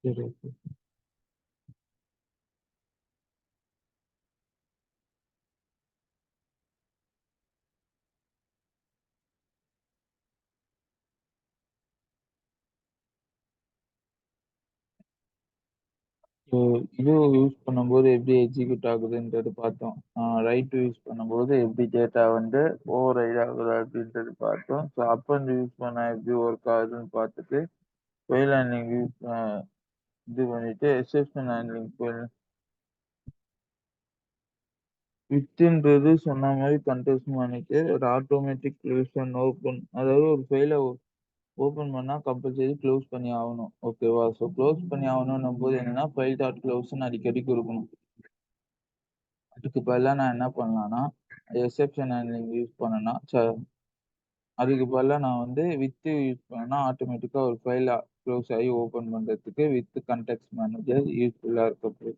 சரி, okay. So இது use பண்ணும்போது எப்படி எக்ஸிக்யூட் ஆகுதுன்றது பார்த்தோம். ரைட் யூஸ் பண்ணும்போது எப்படி டேட்டா வந்து ஓவர் ரைட் ஆகுது அப்படின்றது பார்த்தோம். ஸோ அப்பண்ட் யூஸ் பண்ணா எப்படி ஒர்க் ஆகுதுன்னு பார்த்துட்டு, ஃபைல் ஹேண்ட்லிங் யூஸ் இது பண்ணிட்டு எக்செப்ஷன் ஹேண்ட்லிங் வித்துன்றது சொன்ன மாரி கன்டெஸ்ட் மானிட்டர் ஒரு ஆட்டோமேட்டிக் க்ளோஸ் அண்ட் ஓப்பன். அதாவது ஒரு ஃபைல ஓப்பன் பண்ணா கம்பல்சரி க்ளோஸ் பண்ணி ஆவணும். ஓகேவா? ஸோ க்ளோஸ் பண்ணி ஆவணும்ன்னும்போது என்னன்னா, ஃபைல் டாட் க்ளோஸ்ன்னு அடிக்கடி குடுக்கணும். அதுக்கு பதிலா நான் என்ன பண்ணலான்னா, எக்செப்ஷன் ஹேண்ட்லிங் யூஸ் பண்ணேன்னா, அதுக்கு பதிலா நான் வந்து வித் யூஸ் பண்ணேன்னா, ஆட்டோமேட்டிக்கா ஒரு ஃபைல க்ளோஸ் ஆகி ஓப்பன் பண்றதுக்கு வித் கான்டெக்ஸ்ட் மேனேஜர் யூஸ்ஃபுல்லா இருக்க போகுது.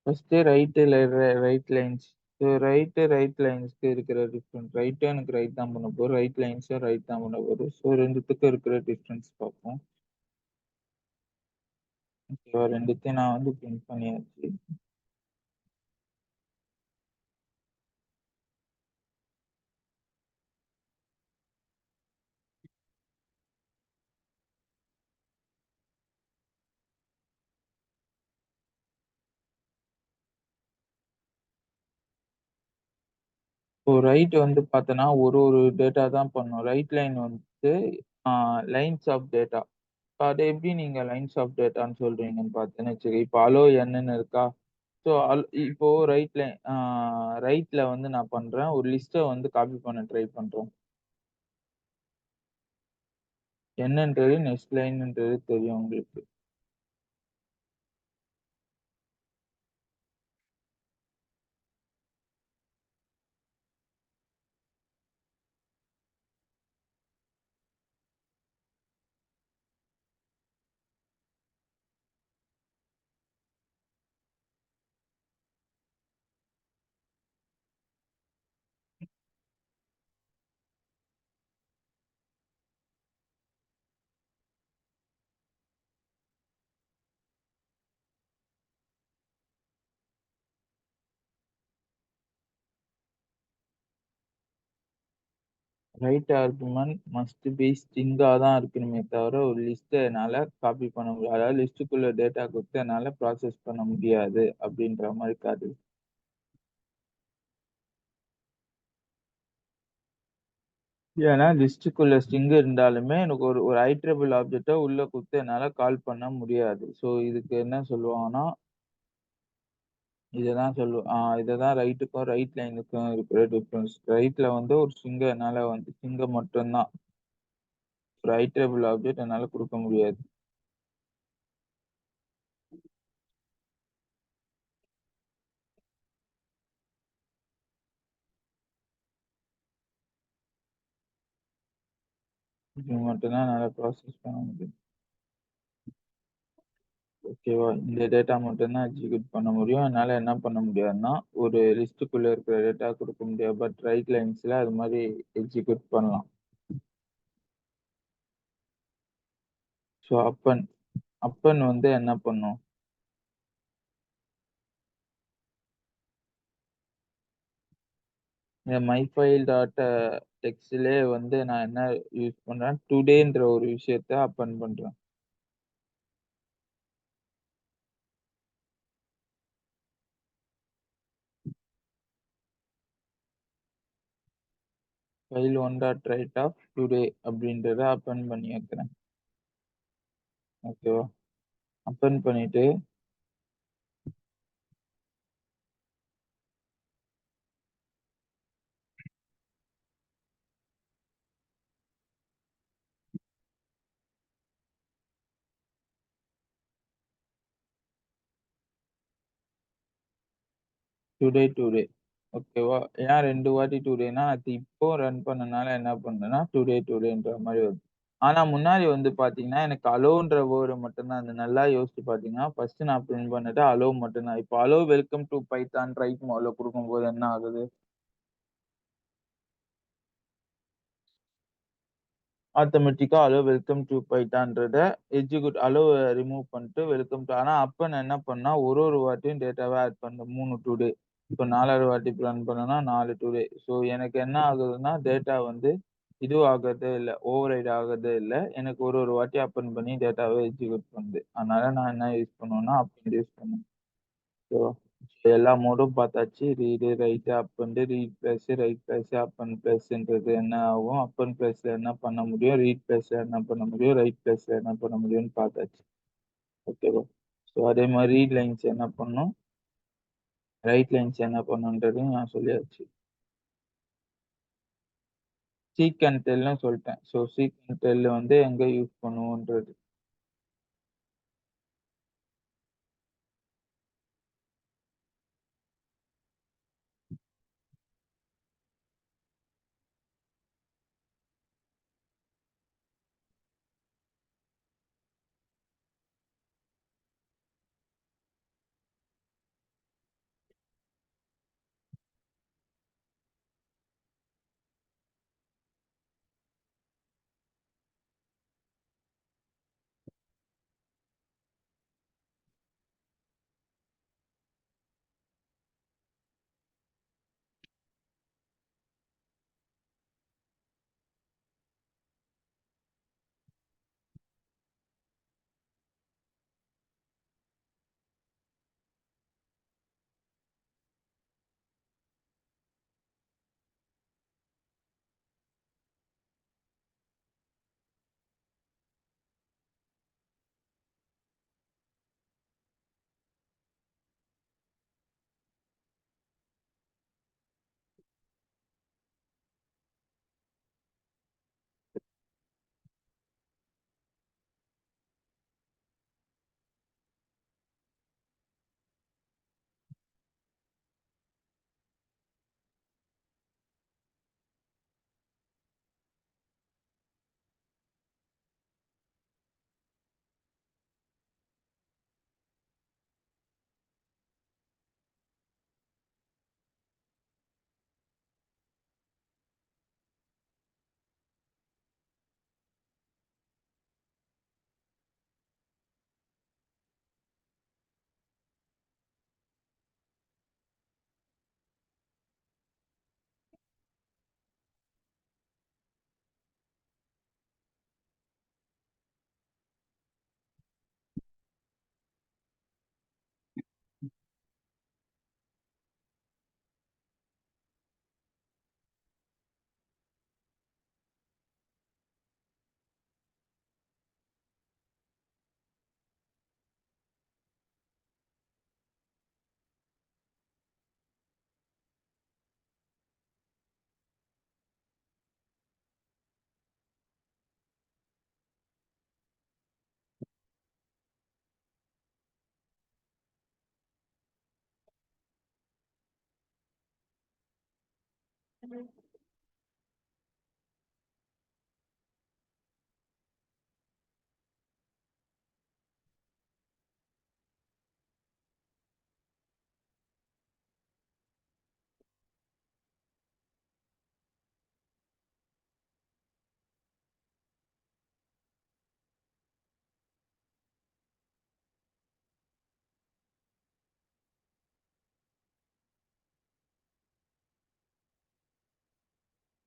First write lines. So write லைன்ஸ்க்கு இருக்கிற டிஃபரன்ஸ். எனக்கு ரைட் தான் பண்ண போறோம். ரைட் லைன்ஸும் ரைட் தான் பண்ண போறோம். ஸோ 2த்துக்கும் இருக்கிற டிஃபரன்ஸ் பார்ப்போம். ஓகேவா? 2த்தையும் நான் வந்து பிரிண்ட் பண்ணியாச்சு. இப்போ ரைட் வந்து பார்த்தோன்னா, ஒரு டேட்டா தான் பண்ணும். ரைட் லைன் வந்து ஆ லைன்ஸ் ஆஃப் டேட்டா. அத எப்படி நீங்க லைன்ஸ் ஆஃப் டேட்டான்னு சொல்றீங்கன்னு பார்த்தேன்னு வச்சுக்க. இப்போ அலோ என்ன்னு இருக்கா? ஸோ இப்போ ரைட்ல வந்து நான் பண்றேன். ஒரு லிஸ்ட்ட வந்து காப்பி பண்ண ட்ரை பண்றேன். என்னன்றது நெக்ஸ்ட் லைன்ன்றது தெரியும் உங்களுக்கு. ரைட் ஆர்குமென்ட் மஸ்ட் பி ஸ்ட்ரிங்கா தான் இருக்கணுமே தவிர, ஒரு லிஸ்ட்ட என்னால காப்பி பண்ண முடியாது. அதாவது லிஸ்ட்டுக்குள்ள டேட்டா குடுத்து என்னால ப்ராசஸ் பண்ண முடியாது அப்படின்ற மாரி காட்டுது. ஏன்னா லிஸ்ட்டுக்குள்ள ஸ்ட்ரிங் இருந்தாலுமே எனக்கு ஒரு ஒரு ஐட்ரபிள் ஆப்ஜெக்ட்ட உள்ள குடுத்து என்னால கால் பண்ண முடியாது. ஸோ இதுக்கு என்ன சொல்லுவாங்கன்னா, இததான் ரைட்டுக்கும், ரைட் லைனுக்கும் இருக்கிற டிஃபரன்ஸ். ரைட்ல வந்து ஒரு ஸ்ட்ரிங்க மட்டும் தான் ஒரு ஐட்ரபிள் ஆப்ஜெக்ட் என்னால குடுக்க முடியாது. இது மட்டும் தான் என்னால ப்ராசஸ் பண்ண முடியும். ஓகேவா? இந்த டேட்டா மட்டும் தான் எக்ஸிக்யூட் பண்ண முடியும். என்னால என்ன பண்ண முடியாதுன்னா, ஒரு லிஸ்ட்டுக்குள்ள இருக்கிற டேட்டா குடுக்க முடியாது. பட் ரைட் லைன்ஸ்ல அது மாரி எக்ஸிக்யூட் பண்ணலாம். ஸோ அப்பன் வந்து என்ன பண்ணும்? இந்த மைஃபைல் டாட் டெக்ஸ்ட்லயே வந்து நான் என்ன யூஸ் பண்றேன், டுடேன்ற ஒரு விஷயத்த அப்பன் பண்றேன். File one dot write of today அப்படின்றத அப்பன் பண்ணி வைக்கிறேன். ஓகேவா? அப்பன் பண்ணிட்டு டுடே. ஓகேவா? ஏன் 2 வாட்டி டுடேன்னா, அது இப்போ ரன் பண்ணனால என்ன பண்றேன்னா, டுடேன்ற மாரி வருது. ஆனா முன்னாடி வந்து பார்த்தீங்கன்னா, எனக்கு அலோன்ற வேர்ட் மட்டும் தான். நல்லா யோசிச்சு பார்த்தீங்கன்னா, ஃபர்ஸ்ட் நான் பிரிண்ட் பண்ணது அலோ மட்டும் தான். இப்போ hello welcome to Python write மோட்ல குடுக்கும்போது என்ன ஆகுது? ஆட்டோமேட்டிக்கா அலோ வெல்கம் டூ பைத்தான்றத எக்ஸிக்யூட் அலோவ ரிமூவ் பண்ணிட்டு வெல்கம் டூ ஆனா அப்ப நான் என்ன பண்ணேன்னா, ஒரு வாட்டியும் டேட்டாவ ஆட் பண்ணேன். 3 டுடே. இப்ப 4வது வாட்டி ரன் பண்ணேன்னா 4 டுடே. ஸோ எனக்கு என்ன ஆகுதுன்னா, டேட்டா வந்து ஆகறதே இல்ல. ஓவர்ரைட் ஆகறதே இல்ல. எனக்கு ஒரு வாட்டி அப்பன் பண்ணி டேட்டாவ எக்ஸிக்யூட் பண்ணுது. அதனால நான் என்ன யூஸ் பண்ணுவேன்னா, அப்பன் யூஸ் பண்ணுவேன். ஓகேவா? எல்லா மோடும் பார்த்தாச்சு. Read, write, append, read plus, write plus, append பிளஸ்ன்றது என்ன ஆகும்? அப்பண்ட் பிளஸ்ல என்ன பண்ண முடியும்? ரீட் பிளஸ்ல என்ன பண்ண முடியும்? ரைட் பிளஸ்ல என்ன பண்ண முடியும்னு பார்த்தாச்சு. ஓகேவா? ஸோ அதே மாரி ரீட் லைன்ஸ் என்ன பண்ணணும்? ரைட் லைன்ஸ் என்ன பண்ணணுன்றதையும் நான் சொல்லியாச்சு. சீக் அண்ட் டெல்லும் சொல்ட்டேன். ஸோ சீக் அண்ட் டெல் வந்து எங்க யூஸ் பண்ணுவோன்றது.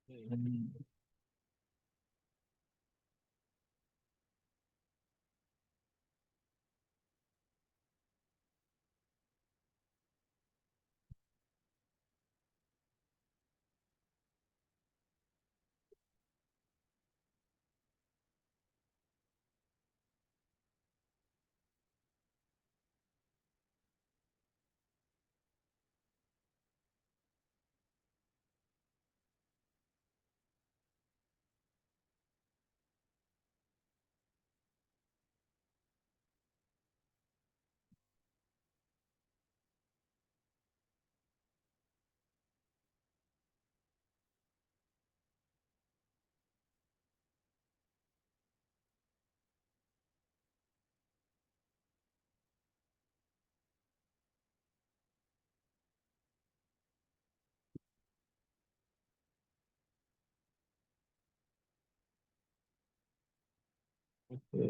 ம். Okay.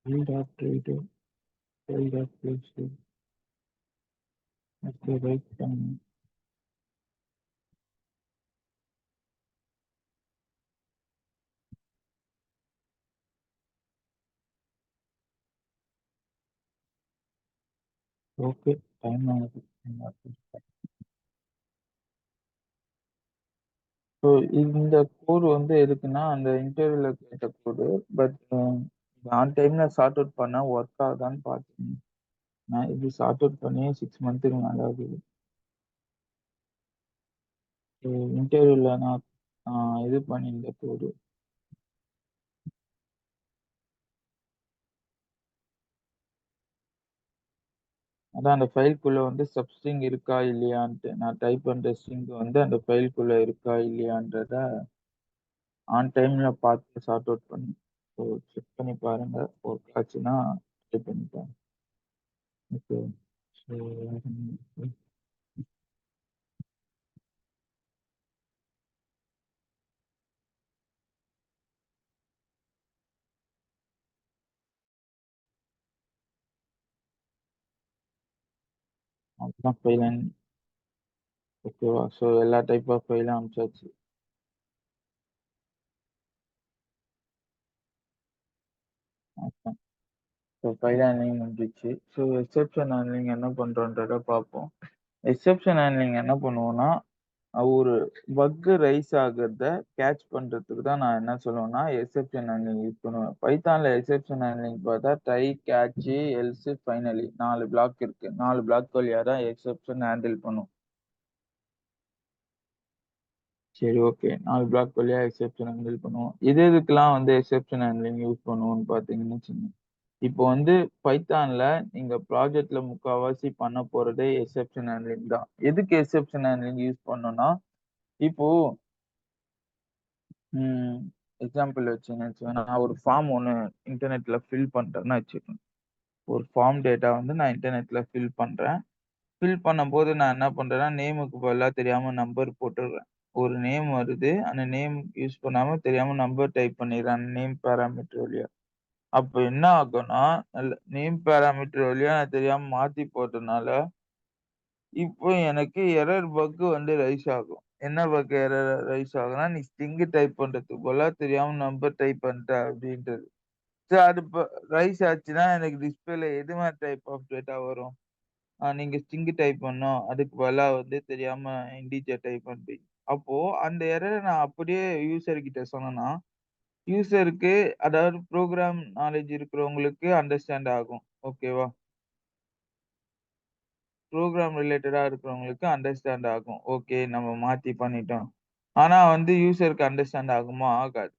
Field of trade, field of place, okay write பண்ணு. ஓகே. டைம் ஆகுது. ஸோ இந்த கோடு வந்து எதுக்குன்னா, அந்த இன்டர்வியூல கேட்ட கோடு. பட் ஆன் டைம்ல சார்ட் அவுட் பண்ணா ஒர்க் ஆகுதான்னு பார்த்தேன். நான் இது சார்ட் அவுட் பண்ணி 6 மந்த்துக்கு மேல ஆகுது. ஸோ இன்டர்வியூல நான் இது பண்ணியிருந்த கோடு. அதான் அந்த ஃபைல்க்குள்ள வந்து சப்ஸ்ட்ரிங் இருக்கா இல்லையான்ட்டு. நான் டைப் பண்ற ஸ்ட்ரிங் வந்து அந்த ஃபைல்க்குள்ள இருக்கா இல்லையான்றத ஆன் டைம்ல பார்த்து சார்ட் அவுட் பண்ணி. ஸோ செக் பண்ணி பாருங்க. ஒர்க் ஆச்சுன்னா ட்ரை பண்ணி பாருங்க. ஓகே. ஸோ அதுதான் ஃபைல். ஓகேவா? ஸோ எல்லா டைப் ஆஃப் ஃபைலும் அனுப்பிச்சாச்சு. ஓகே. ஸோ ஃபைல் ஹேண்ட்லிங் முடிஞ்சிச்சு. ஸோ எக்செப்ஷன் ஹேண்ட்லிங் என்ன பண்றோன்றத பார்ப்போம். எக்செப்ஷன் ஹேண்ட்லிங் என்ன பண்ணுவோம்னா, ஒரு பக் ரைஸ் ஆகுறத கேட்ச் பண்றதுக்கு தான் நான் என்ன சொல்லுவேன்னா, எக்செப்ஷன் ஹேண்ட்லிங் யூஸ் பண்ணுவேன். பைத்தான்ல எக்செப்ஷன் ஹேண்ட்லிங் பார்த்தா try, catch, else, finally 4 block இருக்கு. 4 பிளாக் வழியா தான் எக்செப்ஷன் ஹேண்டில் பண்ணும். சரி, ஓகே. 4 பிளாக் வழியா எக்செப்ஷன் ஹேண்டில் பண்ணுவோம். எதுக்கெல்லாம் வந்து எக்செப்ஷன் ஹேண்ட்லிங் யூஸ் பண்ணுவோம்னு பார்த்தீங்கன்னு வச்சுக்கோங்க. இப்போ வந்து பைத்தான்ல நீங்க ப்ராஜெக்ட்ல முக்காவாசி பண்ண போறதே எக்செப்ஷன் ஹேண்ட்லிங் தான். எதுக்கு எக்செப்ஷன் ஹேண்ட்லிங் யூஸ் பண்ணோம்னா, இப்போ ம் எக்ஸாம்பிள் வச்சுன்னு வச்சுக்கோங்க. நான் ஒரு ஃபார்ம் ஒண்ணு இன்டர்நெட்ல ஃபில் பண்றேன்னு வச்சுக்கோங்க. ஒரு ஃபார்ம் டேட்டா வந்து நான் இன்டர்நெட்ல ஃபில் பண்றேன். ஃபில் பண்ணும்போது நான் என்ன பண்றேன்னா, நேமுக்கு பதிலா தெரியாம நம்பர் போட்டுடுறேன். ஒரு நேம் வருது. அந்த நேம் யூஸ் பண்ணாம தெரியாம நம்பர் டைப் பண்ணிடுறேன். அந்த நேம் பாராமீட்டர் வழியா. அப்ப என்ன ஆகும்னா, நேம் பாராமீட்டர் வழியா நான் தெரியாம மாத்தி போட்டனால, இப்போ எனக்கு எரர் பக் வந்து ரைஸ் ஆகும். என்ன பக் எரர் ரைஸ் ஆகும்னா, "நீ ஸ்ட்ரிங் டைப் பண்றதுக்கு பதிலா தெரியாம நம்பர் டைப் பண்ணிட்ட" அப்படின்றது. சரி அது இப்ப ரைஸ் ஆச்சுன்னா, எனக்கு டிஸ்ப்ளேல எது மாரி டைப் ஆஃப் டேட்டா வரும்? நீங்க ஸ்ட்ரிங் டைப் பண்ணோம். அதுக்கு பதிலா வந்து தெரியாம இன்டிஜர் டைப் பண்றீங்க. அப்போ அந்த எரர நான் அப்படியே யூசர் கிட்ட சொன்னேன்னா, யூசருக்கு அதாவது புரோகிராம் நாலேட்ஜ் இருக்கிறவங்களுக்கு அண்டர்ஸ்டாண்ட் ஆகும். ஓகேவா? புரோகிராம் ரிலேட்டடா இருக்கிறவங்களுக்கு அண்டர்ஸ்டாண்ட் ஆகும். ஓகே நம்ம மாத்தி பண்ணிட்டோம். ஆனா வந்து யூசருக்கு அண்டர்ஸ்டாண்ட் ஆகுமா? ஆகாது.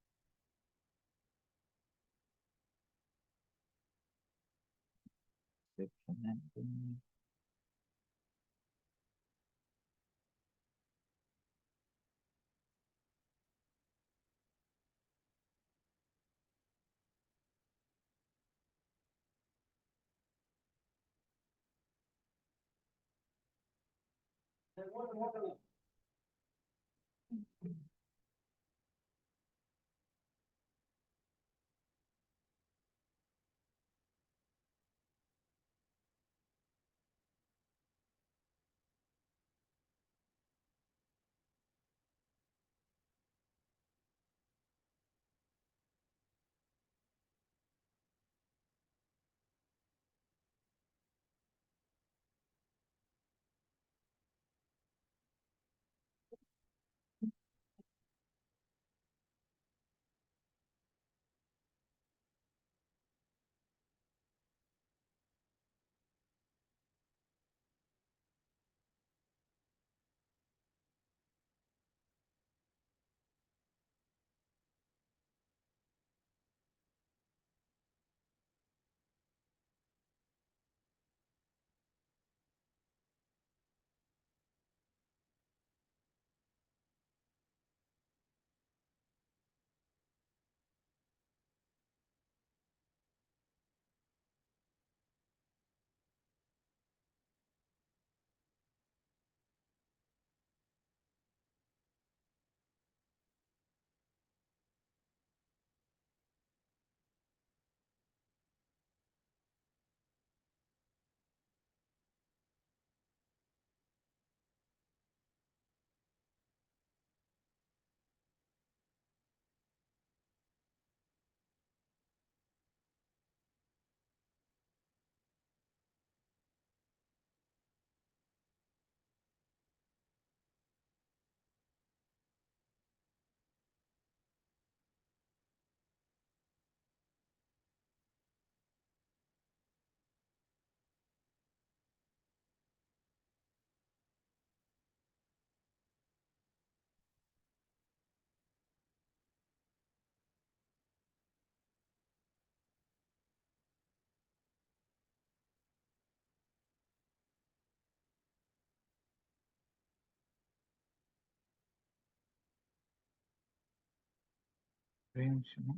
ஒரே நிமிஷம்.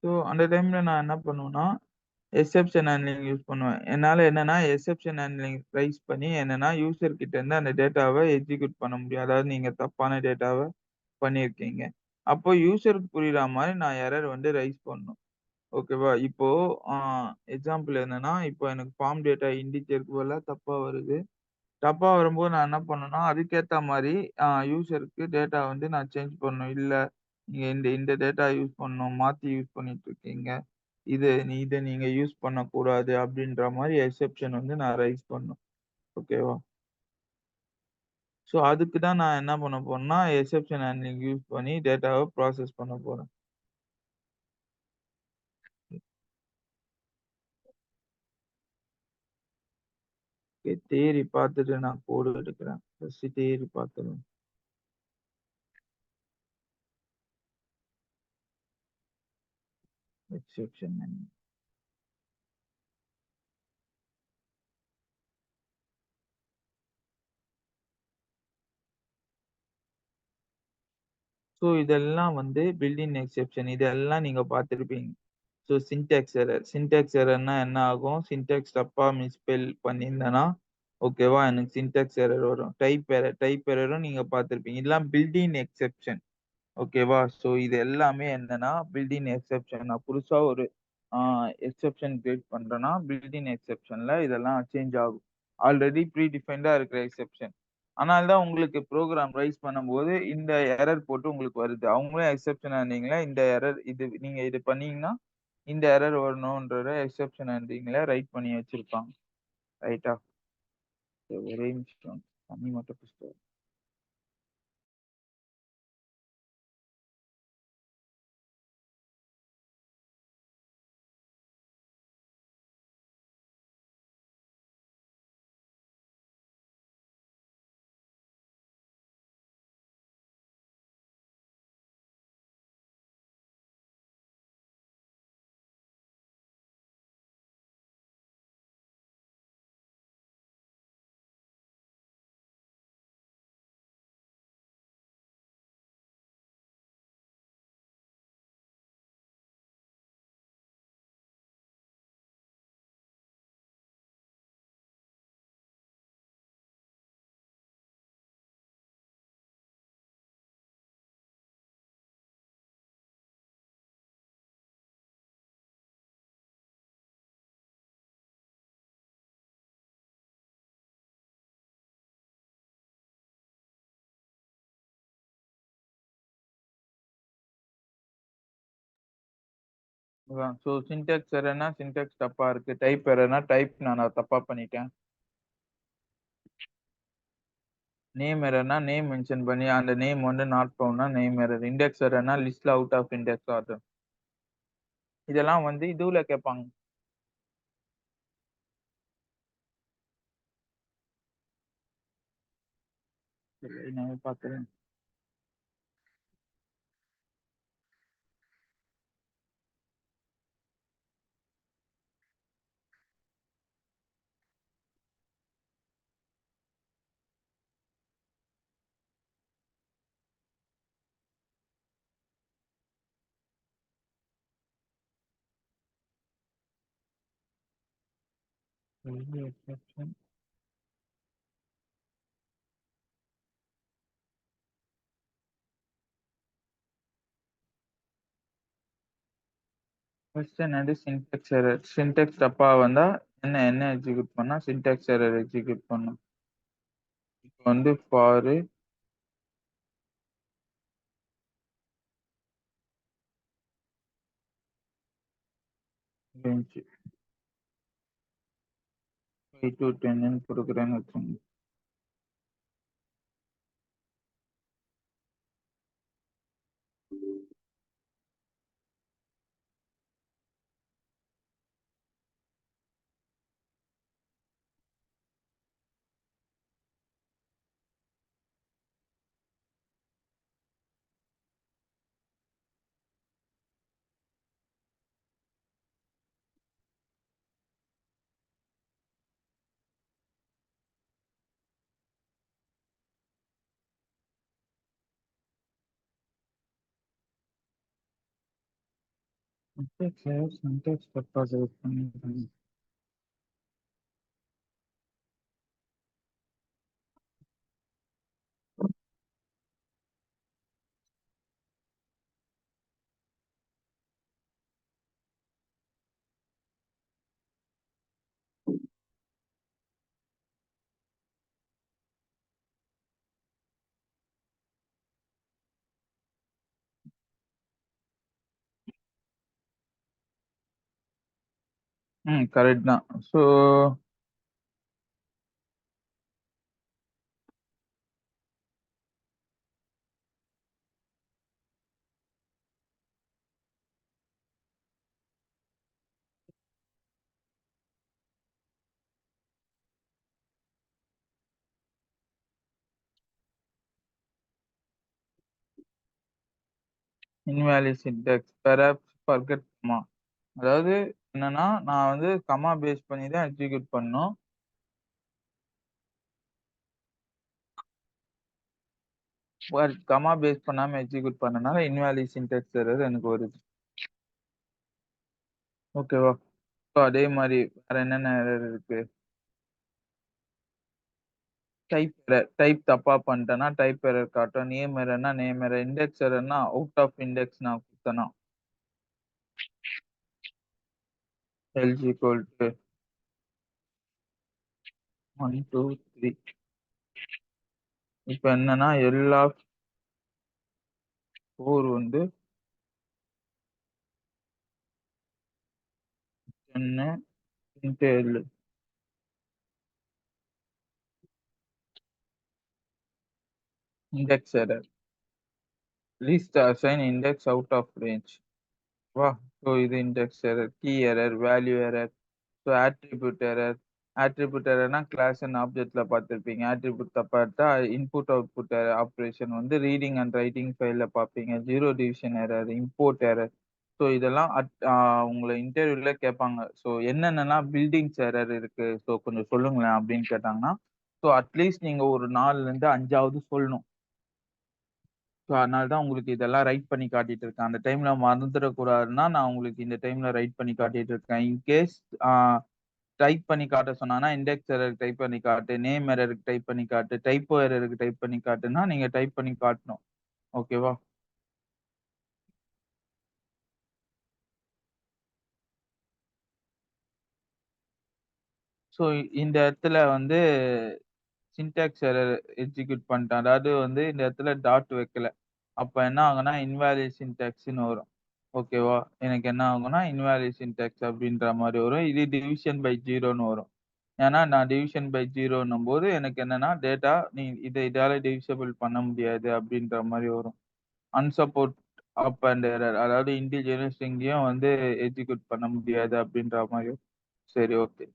ஸோ அந்த டைம்ல நான் என்ன பண்ணுவேன்னா, எக்செப்ஷன் ஹேண்ட்லிங் யூஸ் பண்ணுவேன். என்னால என்னன்னா, எக்செப்ஷன் ஹேண்ட்லிங் ரைஸ் பண்ணி என்னன்னா, யூசர் கிட்ட இருந்து அந்த டேட்டாவ எக்ஸிக்யூட் பண்ண முடியும். அதாவது நீங்க தப்பான டேட்டாவ பண்ணியிருக்கீங்க. அப்போ யூசருக்கு புரியிற மாரி நான் எரர் வந்து ரைஸ் பண்ணணும். ஓகேவா? இப்போ அ எக்ஸாம்பிள் என்னன்னா, இப்போ எனக்கு ஃபார்ம் டேட்டா இன்டிஜருக்கு பதிலா தப்பா வருது. தப்பா வரும்போது நான் என்ன பண்ணணும்னா, அதுக்கேத்த மாரி யூசருக்கு டேட்டா வந்து நான் சேஞ்ச் பண்ணணும். இல்ல நீங்க இந்த இந்த டேட்டா யூஸ் பண்ணணும். மாத்தி யூஸ் பண்ணிட்டு இருக்கீங்க. இத நீங்க யூஸ் பண்ணக்கூடாது அப்டின்ற மாரி எக்செப்ஷன் வந்து நான் ரைஸ் பண்ணணும். ஓகேவா? ஸோ அதுக்கு தான் நான் என்ன பண்ண போறேன்னா, எக்செப்ஷன் ஹேண்ட்லிங் யூஸ் பண்ணி டேட்டாவ ப்ராசஸ் பண்ண போறேன். தியரி பார்த்துட்டு நான் கோடு எடுக்கிறேன். ஃபர்ஸ்ட் தியரி பார்த்துருவேன். Exception handling. ஸோ இதெல்லாம் வந்து பில்ட் இன் எக்செப்ஷன். இதெல்லாம் நீங்க பார்த்திருப்பீங்க. So syntax error. சின்டாக்ஸ் எரர்னா என்ன ஆகும்? சின்டாக்ஸ் தப்பா மிஸ்பெல் பண்ணியிருந்தேன்னா, ஓகேவா? எனக்கு சின்டாக்ஸ் எரர் வரும். டைப் எரரும் நீங்க பார்த்திருப்பீங்க. இதெல்லாம் பில்ட் இன் எக்செப்ஷன். ஓகேவா? ஸோ இது எல்லாமே என்னன்னா, பில்ட் இன் எக்செப்ஷன். நான் புதுசா ஒரு ஆ எக்செப்ஷன் கிரியேட் பண்றேன்னா, பில்ட் இன் எக்செப்ஷன்ல இதெல்லாம் சேஞ்ச் ஆகும். ஆல்ரெடி ப்ரீ டிஃபைன்டா இருக்கிற எக்செப்ஷன். அதனால தான் உங்களுக்கு ப்ரோகிராம் ரைஸ் பண்ணும்போது இந்த எரர் போட்டு உங்களுக்கு வருது. அவங்களே எக்செப்ஷன் ஹேண்ட்லிங்ல இந்த எரர் நீங்க இது பண்ணீங்கன்னா, இந்த எரர் வரணும்ன்றத எக்செப்ஷன் ஹேண்ட்லிங்ல ரைட் பண்ணி வச்சிருப்பாங்க. ரைட்டா? ஒரே நிமிஷம். தண்ணி மட்டும் குடிச்சிட்டு வரேன். ஸோ சின்டாக்ஸ் எரர்னா சின்டாக்ஸ் தப்பா இருக்கு. டைப் எரர்னா டைப் நான் தப்பா பண்ணிட்டேன். நேம் எரர்னா நேம் மென்ஷன் பண்ணி அந்த நேம் வந்து நாட் ஃபவுண்ட்னா நேம் எரர். இண்டெக்ஸ் எரர்னா லிஸ்ட்ல அவுட் ஆஃப் இண்டெக்ஸ் ஆர்டர். இதெல்லாம் வந்து இதுல கேட்பாங்க. சரி, நான் பார்க்குறேன். எக்ஸெப்ஷன். ஃபர்ஸ்ட் என்னது சின்டாக்ஸ் எரர். சின்டாக்ஸ் தப்பா வந்தா என்ன என்ன எக்ஸிக்யூட் பண்ணா சின்டாக்ஸ் எரர் எக்ஸிக்யூட் பண்ணும். இப்போ வந்து ஃபார் ரேஞ்ச் 5 to 10 கொடுக்குறேன்னு வச்சுக்கோங்க. சின்டாக்ஸ் எரர் சின்டாக்ஸ் தப்பா செலக்ட் பண்ணிருக்காங்க. கரெக்ட் தான். So invalid syntax perhaps forget comma. அதாவது என்னன்னா, நான் வந்து கமா பேஸ் பண்ணி தான் எக்ஸிக்யூட் பண்ணணும். கமா பேஸ் பண்ணாம எக்ஸிக்யூட் பண்ணனால இன்வாலிட் சின்டாக்ஸ் எரர் எனக்கு வருது. ஓகேவா? ஸோ அதே மாரி வேற என்னென்ன எரர் இருக்கு? டைப் தப்பா பண்ணிட்டேன்னா டைப் எரர் காட்டும். நேம் எரர்னா நேம் எரர். இண்டெக்ஸ் எரர்னா அவுட் ஆஃப் இண்டெக்ஸ் நான் குடுத்தேன்னா எல்ஸ் ஈக்குவல் டூ 1, 2, 3. இப்ப என்னன்னா எல் ஆஃப் 4 வந்து 10 into L. Index error. List assign index out of range. வா. ஸோ இது index error, key error, value error, so attribute error. Attribute error class and ஆப்ஜெக்ட்ல பார்த்திருப்பீங்க. Attribute தப்பா எடுத்தா இன்புட் அவுட்புட் ஆப்பரேஷன் வந்து ரீடிங் அண்ட் ரைட்டிங் ஃபைல்ல பார்ப்பீங்க. Zero division error, import error. So இதெல்லாம் உங்கள இன்டர்வியூல கேட்பாங்க. ஸோ என்னென்னலாம் பில்டிங்ஸ் எரர் இருக்கு, ஸோ கொஞ்சம் சொல்லுங்களேன் அப்படின்னு கேட்டாங்கன்னா, ஸோ அட்லீஸ்ட் நீங்க ஒரு 4லேருந்து 5ஆவது சொல்லணும். ஸோ அதனால தான் உங்களுக்கு இதெல்லாம் ரைட் பண்ணி காட்டிட்டு இருக்கேன். அந்த டைம்ல மறந்துடக்கூடாதுன்னா, நான் உங்களுக்கு இந்த டைம்ல ரைட் பண்ணி காட்டிட்டு இருக்கேன். இன்கேஸ் ஆ டைப் பண்ணி காட்ட சொன்னான்னா, இண்டெக்ஸ் எரர் டைப் பண்ணி காட்டு, நேம் எரருக்கு டைப் பண்ணி காட்டு, டைப்போ எரருக்கு டைப் பண்ணி காட்டுன்னா, நீங்க டைப் பண்ணி காட்டணும். ஓகேவா? ஸோ இந்த இடத்துல வந்து சின்டாக்ஸ் எரர் எக்ஸிக்யூட் பண்ணிட்டேன். அதாவது வந்து இந்த இடத்துல டாட் வைக்கல. அப்ப என்ன ஆகும்னா, இன்வாலிட் சின்டாக்ஸ்ன்னு வரும். ஓகேவா? எனக்கு என்ன ஆகும்னா, இன்வாலிட் சின்டாக்ஸ் அப்படின்ற மாரி வரும். இது டிவிஷன் பை 0ன்னு வரும். ஏன்னா, நான் டிவிஷன் பை 0ன்னும்போது எனக்கு என்னன்னா, டேட்டா இதால டிவிசிபிள் பண்ண முடியாது அப்படின்ற மாரி வரும். அன்சப்போர்ட் அப் அண்ட் எரர். அதாவது இன்டிஜரும், ஸ்ட்ரிங்கையும் வந்து எக்ஸிக்யூட் பண்ண முடியாது அப்படின்ற மாரி. சரி, ஓகே.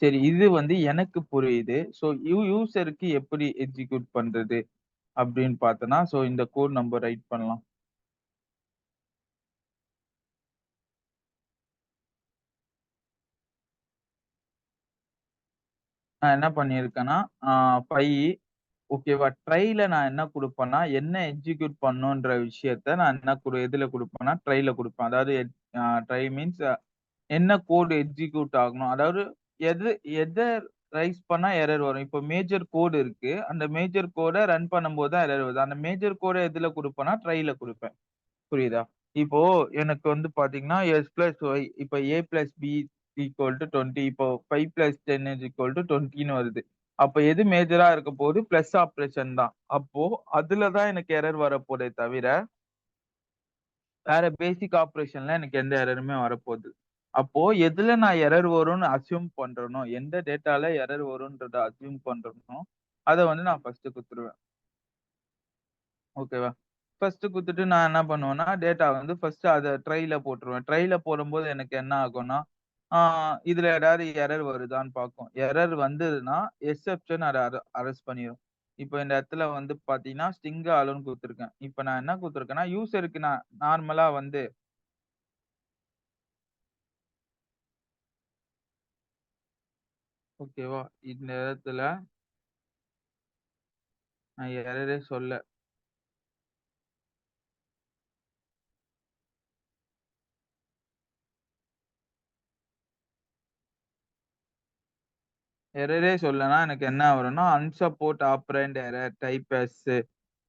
சரி, இது வந்து எனக்கு புரியுது. ஸோ யூசருக்கு எப்படி எக்ஸிக்யூட் பண்றது அப்படின்னு பார்த்தோம்னா, ஸோ இந்த கோட் நம்ம ரைட் பண்ணலாம். நான் என்ன பண்ணியிருக்கேன்னா, ஆ பை ஓகேவா? ட்ரைல நான் என்ன குடுப்பேன்னா, என்ன எக்ஸிக்யூட் பண்ணணுன்ற விஷயத்த நான் எதுல குடுப்பேன்னா, ட்ரைல குடுப்பேன். அதாவது ட்ரை மீன்ஸ் என்ன கோட் எக்ஸிக்யூட் ஆகணும். அதாவது எது எத ரைஸ் பண்ணா எரர் வரும். இப்போ மேஜர் கோட் இருக்கு. அந்த மேஜர் கோட ரன் பண்ணும்போது தான் எரர் வருது. அந்த மேஜர் கோட எதுல குடுப்பேன்னா, ட்ரைல குடுப்பேன். புரியுதா? இப்போ எனக்கு வந்து பாத்தீங்கன்னா, எஸ் பிளஸ் ஒய் இப்ப ஏ பிளஸ் பி ஈக்குவல் டூ 20. இப்போ 5 பிளஸ் 10 இஸ் ஈக்குவல் டூ 20ன்னு வருது. அப்ப எது மேஜரா இருக்க போகுது? பிளஸ் ஆப்பரேஷன் தான். அப்போ அதுல தான் எனக்கு எரர் வரப்போதே தவிர, வேற பேசிக் ஆப்பரேஷன்ல எனக்கு எந்த எரருமே வரப்போது. அப்போ எதுல நான் எரர் வரும்னு அஸ்யூம் பண்றேனோ, எந்த டேட்டால எரர் வரும்ன்றத அஸ்யூம் பண்றேனோ, அத வந்து நான் ஃபர்ஸ்ட் குடுத்துருவேன். ஓகேவா? ஃபர்ஸ்ட் குடுத்துட்டு நான் என்ன பண்ணுவேன்னா, டேட்டா வந்து ஃபர்ஸ்ட் அத ட்ரைல போட்டுருவேன். ட்ரைல போடும்போது எனக்கு என்ன ஆகும்னா, ஆ இதுல ஏதாவது எரர் வருதான்னு பார்க்கும். எரர் வந்ததுன்னா, எக்செப்ஷன் அத அரெஸ்ட் பண்ணிரும். இப்ப இந்த இடத்துல வந்து பார்த்தீங்கன்னா, ஸ்ட்ரிங் அலோன் குடுத்துருக்கேன். இப்ப நான் என்ன குடுத்துருக்கேன்னா, யூசருக்கு நான் நார்மலா வந்து ஓகேவா? இந்த இடத்துல நான் எரரே சொல்ல. எரரே சொல்லனா எனக்கு என்ன வரும்னா, unsupported operand error type as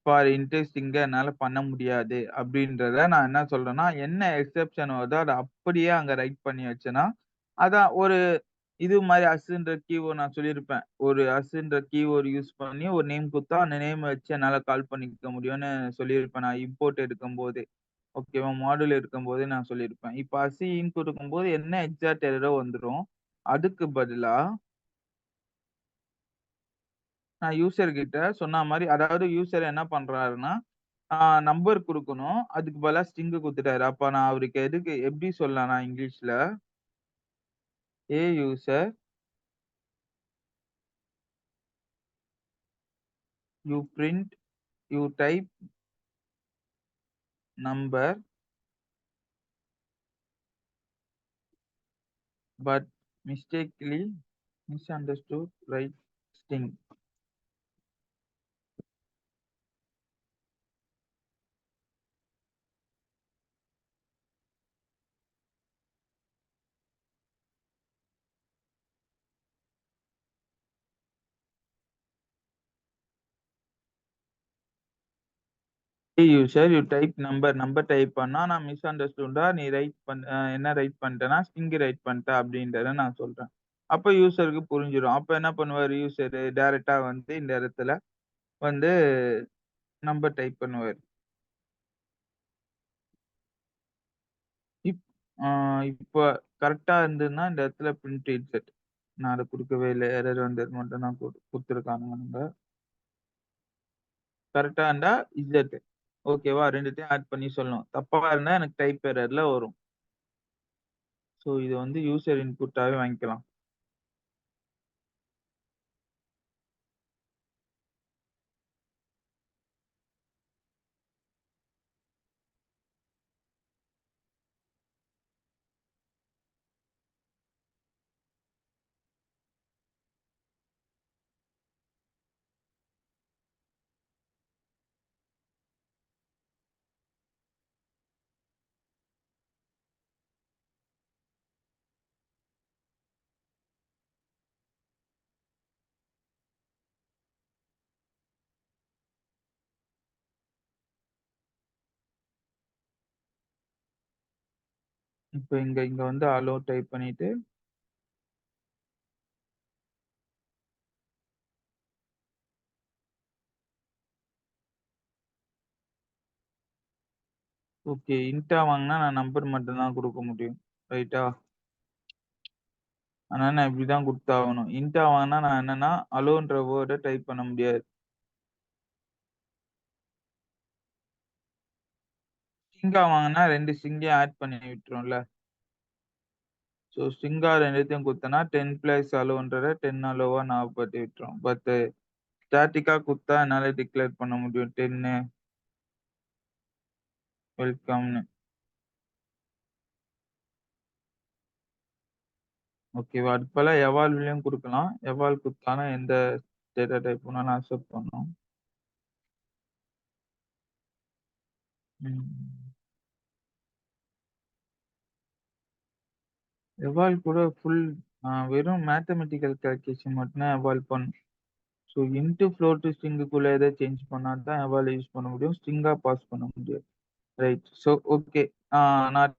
for இன்ட்ரெஸ்டிங்கா என்னால பண்ண முடியாது அப்படின்றத நான் என்ன சொல்றேன்னா, என்ன எக்செப்ஷன் வருதோ அத அப்படியே அங்க ரைட் பண்ணி வச்சேன்னா, அதான் ஒரு இது மாரி அஸ்ன்ற கீவேர்ட் நான் சொல்லியிருப்பேன். ஒரு அஸ்ன்ற கீவேர்ட் யூஸ் பண்ணி ஒரு நேம் குடுத்தா, அந்த நேம் வச்சு என்னால கால் பண்ணிக்க முடியும்னு சொல்லியிருப்பேன் நான் இம்போர்ட் எடுக்கும்போதே. ஓகேவா? மாடுல இருக்கும்போதே நான் சொல்லியிருப்பேன். இப்ப அசின்னு குடுக்கும்போது என்ன எக்ஸாக்ட் எரரோ வந்துரும். அதுக்கு பதிலா நான் யூசர் கிட்ட சொன்ன மாரி அதாவது யூசர் என்ன பண்றாருன்னா, ஆ நம்பர் குடுக்கணும். அதுக்கு பதிலா ஸ்ட்ரிங் குடுத்துட்டாரு. அப்ப நான் அவருக்கு எப்படி சொல்லலாம்னா இங்கிலீஷ்ல, "a user you print you type number but mistakenly misunderstood write string." "A user you type number type பண்ணா நான் மிஸ்அண்டர்ஸ்டூட்டா நீ என்ன ரைட் பண்ணிட்டேன்னா ஸ்ட்ரிங் ரைட் பண்ணிட்ட அப்படின்றத நான் சொல்றேன். அப்ப யூசருக்கு புரிஞ்சிரும். அப்ப என்ன பண்ணுவாரு யூசரு டைரக்ட்டா வந்து இந்த இடத்துல வந்து நம்பர் டைப் பண்ணுவாரு. இப் ஆ இப்ப கரெக்ட்டா இருந்ததுன்னா, இந்த இடத்துல பிரிண்ட் இன்செர்ட். நான் அத குடுக்கவே இல்ல. எரர் வந்தது மட்டும் தான் குடுத்துருக்கானுங்க. கரெக்ட்டா இருந்தா இசட். ஓகேவா? 2த்தையும் ஆட் பண்ணி சொல்லணும். தப்பா இருந்தா எனக்கு டைப் எரர்ல வரும். ஸோ இது வந்து யூசர் இன்புட்டாவே வாங்கிக்கலாம். இப்ப இங்க இங்க வந்து அலோ டைப் பண்ணிட்டு, ஓகே இன்ட்டா வாங்குனா நான் நம்பர் மட்டும் தான் குடுக்க முடியும். ரைட்டா? அதனால நான் இப்படி தான் குடுத்தாகணும். இன்ட்டா வாங்குனா நான் என்னன்னா, அலோன்ற வேர்ட டைப் பண்ண முடியாது. ஸ்ட்ரிங்கா வாங்குனா 2 ஸ்ட்ரிங்கையும் ஆட் பண்ணி விட்டுரும்ல. ஸோ ஸ்ட்ரிங்கா 2த்தையும் குடுத்தேன்னா 10 பிளஸ் அலோன்றத 10 அலோவா ஞாபகப்படுத்தி விட்டுரும். ஸ்டாட்டிக்கா குடுத்தா என்னால டிக்ளேர் பண்ண முடியும். 10 வெல்கம்ன்னு. ஓகேவா? அதுக்கு பதிலா எவால்வ்லயும் குடுக்கலாம். எவால் குடுத்தாலும் எந்த டேட்டா டைப் வேணாலும் அக்செப்ட் பண்ணும். ம். எவால் கூட வெறும் மேத்தமேட்டிக்கல் கால்குலேஷன் மட்டும் தான் எவால் பண்ணும். ஸோ இன்ட், ஃப்ளோட், ஸ்ட்ரிங்குக்குள்ள எத சேஞ்ச் பண்ணா தான் எவால் யூஸ் பண்ண முடியும். ஸ்ட்ரிங்கா பாஸ் பண்ண முடியாது. ரைட். So okay. நான்